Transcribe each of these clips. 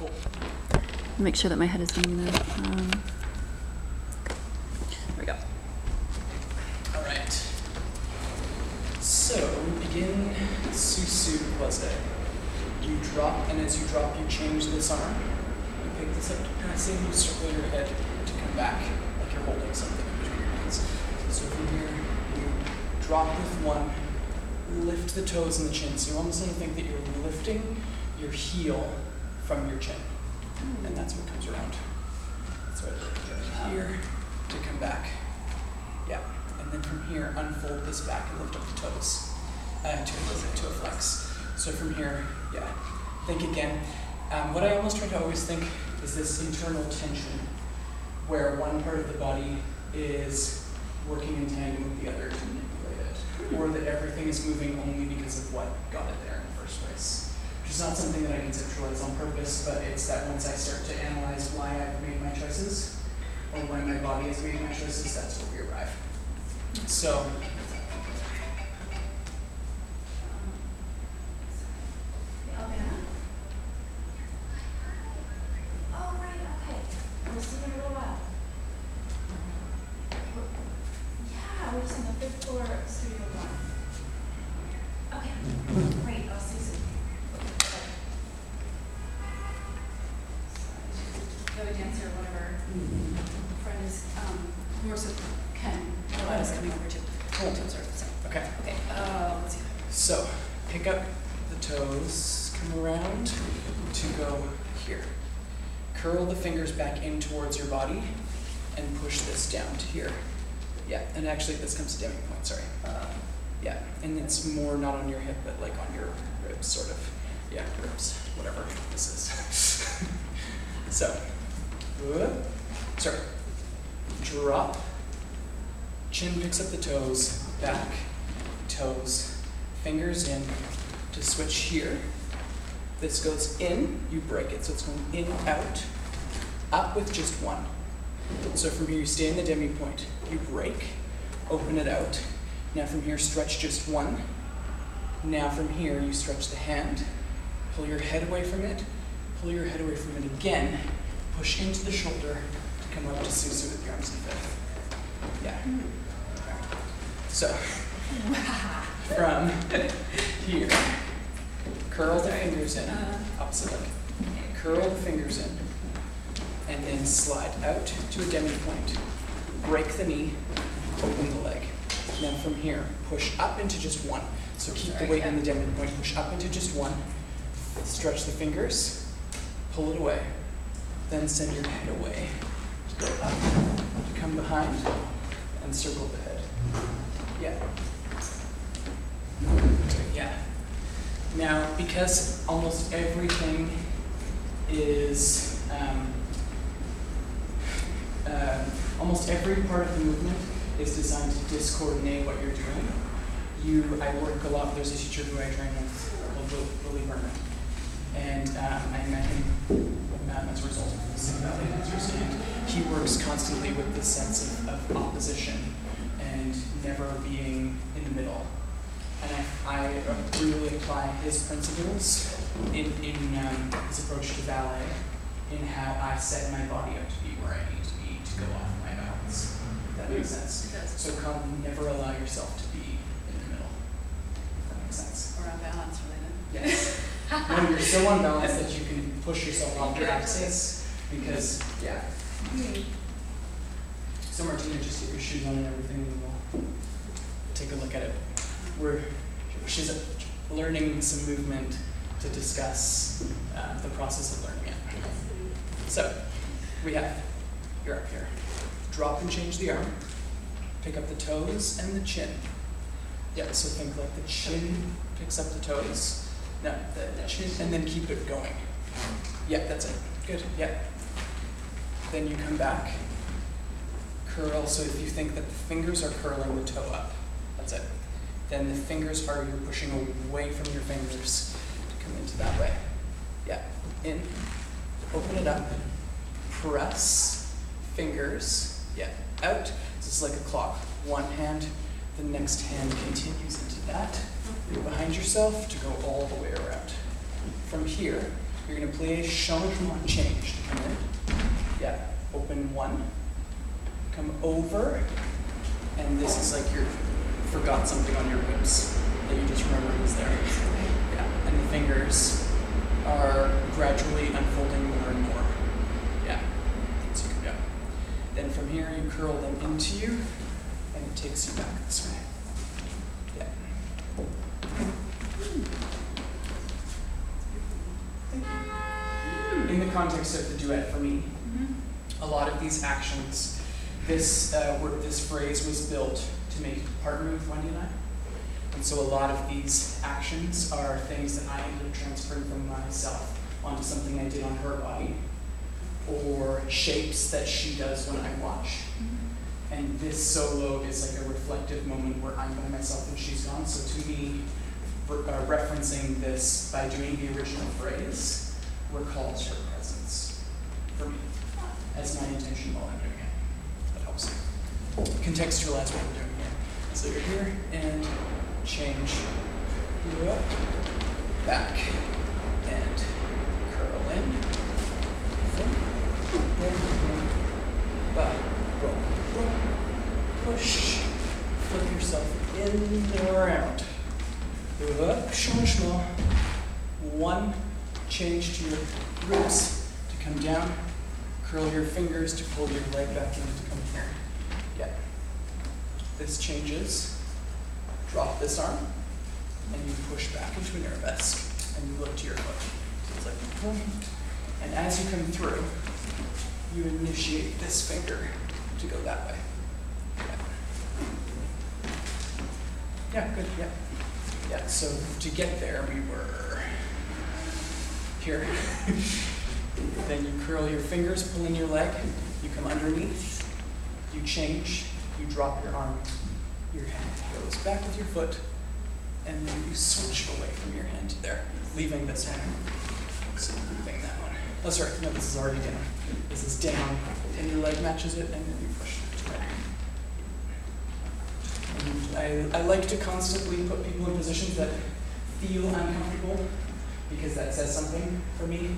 Cool. Make sure that my head is going there. There we go. All right. So we begin Susu Pose. You drop, and as you drop, you change this arm. You pick this up to pass in, you circle your head to come back, like you're holding something in between your hands. So from here, you drop with one, lift the toes and the chin. So you almost want to think that you're lifting your heel from your chin. And that's what comes around. So I here to come back. Yeah. And then from here, unfold this back and lift up the toes to a flex. So from here, yeah, think again. What I almost try to always think is this internal tension where one part of the body is working in tandem with the other to manipulate it, or that everything is moving only because of what got it there in the first place. Which is not something that I conceptualize on purpose, but it's that once I start to analyze why I've made my choices, or why my body has made my choices, that's where we arrive. So, Oh, right, okay. We'll see you in a little while. Yeah, we're just on the 5th floor, Studio 1. Okay, great, I'll see you soon. The other dancer, whatever, friend is, more so Ken, I was coming over to. Cool. So, okay. okay, let's see. So, pick up the toes, come around to go here. Curl the fingers back in towards your body and push this down to here. Yeah, and actually this comes to demi point, sorry. Yeah, and it's more not on your hip, but like on your ribs, sort of. Yeah, ribs, whatever this is. So, sorry. Drop. Chin picks up the toes, back, toes, fingers in. To switch here, this goes in, you break it, so it's going in, out, up with just one. So from here you stay in the demi point, you break, open it out. Now from here stretch just one. Now from here you stretch the hand, pull your head away from it, pull your head away from it again, push into the shoulder to come up to Susu with your arms in fifth. Yeah. So, from here, curl the fingers in, opposite leg. Curl the fingers in, and then slide out to a demi point. Break the knee, open the leg. Then from here, push up into just one. So keep the weight in the demi point, push up into just one. Stretch the fingers, pull it away. Then send your head away. Go up, to come behind, and circle the head. Yeah. Yeah. Now, because almost everything is, almost every part of the movement is designed to discoordinate what you're doing. I work a lot, there's a teacher who I train with called Willie Berman. And I met him as a result of this ballet dancers. And he works constantly with this sense of opposition and never being in the middle. And I really apply his principles in his approach to ballet, in how I set my body up to be where I need to be to go off my balance. If that makes sense. It does. So never allow yourself to be in the middle. If that makes sense. Or on balance, really. Yes. No, you're so unbalanced that you can push yourself off your axis because, yeah. So Martina, just get your shoes on and everything, and we'll take a look at it. She's learning some movement to discuss the process of learning it. So, you're up here. Drop and change the arm. Pick up the toes and the chin. Yeah, so think like the chin picks up the toes. No, the chin, and then keep it going. Yeah, that's it. Good, yeah. Then you come back. Curl, so if you think that the fingers are curling the toe up, that's it. Then the fingers are, you're pushing away from your fingers to come into that way. Yeah, in, open it up, press, fingers, yeah, out. This is like a clock. One hand, the next hand continues into that. You're behind yourself to go all the way around. From here, You're gonna play changement change. Yeah, open one, come over, and this is like you forgot something on your ribs that you just remembered was there. Yeah, and the fingers are gradually unfolding more and more. Yeah, so you can go. Then from here you curl them into you, and it takes you back this way. Yeah. In the context of the duet for me, a lot of these actions, this phrase was built to make a partner with Wendy and I. And so a lot of these actions are things that I ended up transferring from myself onto something I did on her body, or shapes that she does when I watch. And this solo is like a reflective moment where I'm by myself and she's gone. So to me, referencing this by doing the original phrase recalls her presence for me as my intention while I'm doing it. That helps contextualize what I'm doing here. So you're here and change, up, back, and curl in, back, roll, push, flip yourself in and around. Up, changement. One, change to your ribs to come down. Curl your fingers to pull your leg back in to come here. Yeah. This changes. Drop this arm, and you push back into an arabesque, and you look to your foot. So it's like, boom. And as you come through, you initiate this finger to go that way. Yeah, good, yeah. Yeah, so to get there, we were here. Then you curl your fingers, pull in your leg, you come underneath, you change, you drop your arm, your hand goes back with your foot, and then you switch away from your hand to there, leaving this one. So leaving that one. Oh, sorry, no, this is already down. This is down, and your leg matches it, and then you push it away. I like to constantly put people in positions that feel uncomfortable because that says something for me.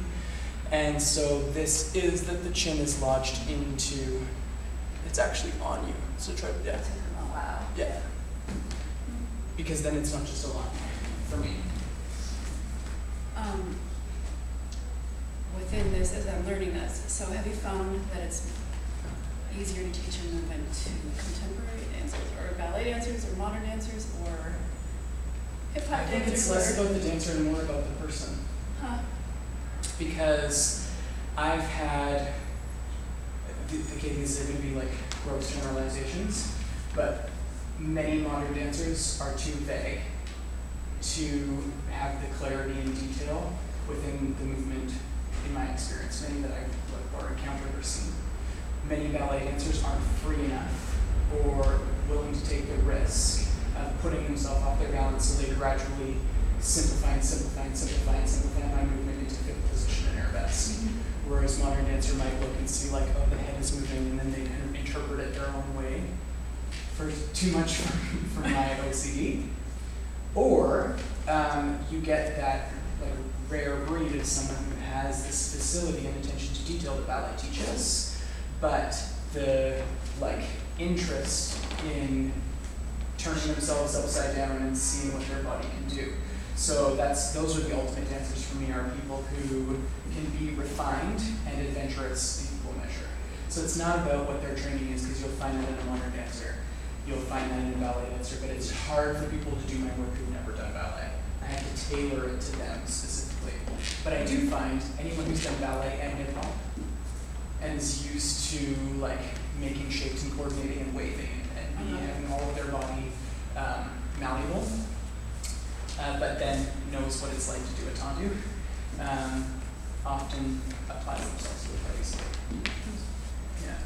And so this is that the chin is lodged into, it's actually on you. So try, yeah. Oh, wow. Yeah. Because then it's not just a line for me. Within this, as I'm learning this, so have you found that it's easier to teach a movement to contemporary dancers or ballet dancers or modern dancers or hip hop I think dancers? it's less about the dancer and more about the person. Huh. Because I've had, okay, these are going to be like gross generalizations, but many modern dancers are too vague to have the clarity and detail within the movement, in my experience, many that I've or encountered or seen. Many ballet dancers aren't free enough or willing to take the risk of putting themselves off their balance, so they gradually simplify my movement into fifth position in arabesque. Whereas modern dancer might look and see like, oh, the head is moving, and then they kind of interpret it their own way for too much for my OCD. Or you get that like rare breed of someone who has this facility and attention to detail that ballet teaches, but the like interest in turning themselves upside down and seeing what their body can do. So those are the ultimate dancers for me, are people who can be refined and adventurous in equal measure. So it's not about what their training is, because you'll find that in a modern dancer. You'll find that in a ballet dancer, but it's hard for people to do my work who've never done ballet. I have to tailor it to them specifically. But I do find anyone who's done ballet and hip hop and is used to like making shapes and coordinating and waving and having all of their body malleable, but then knows what it's like to do a tendu, often applies themselves to the place. Yeah.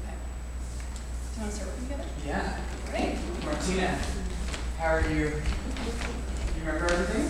Okay. Do you want to start working together? Yeah. Great. Martina, how are you? You remember everything?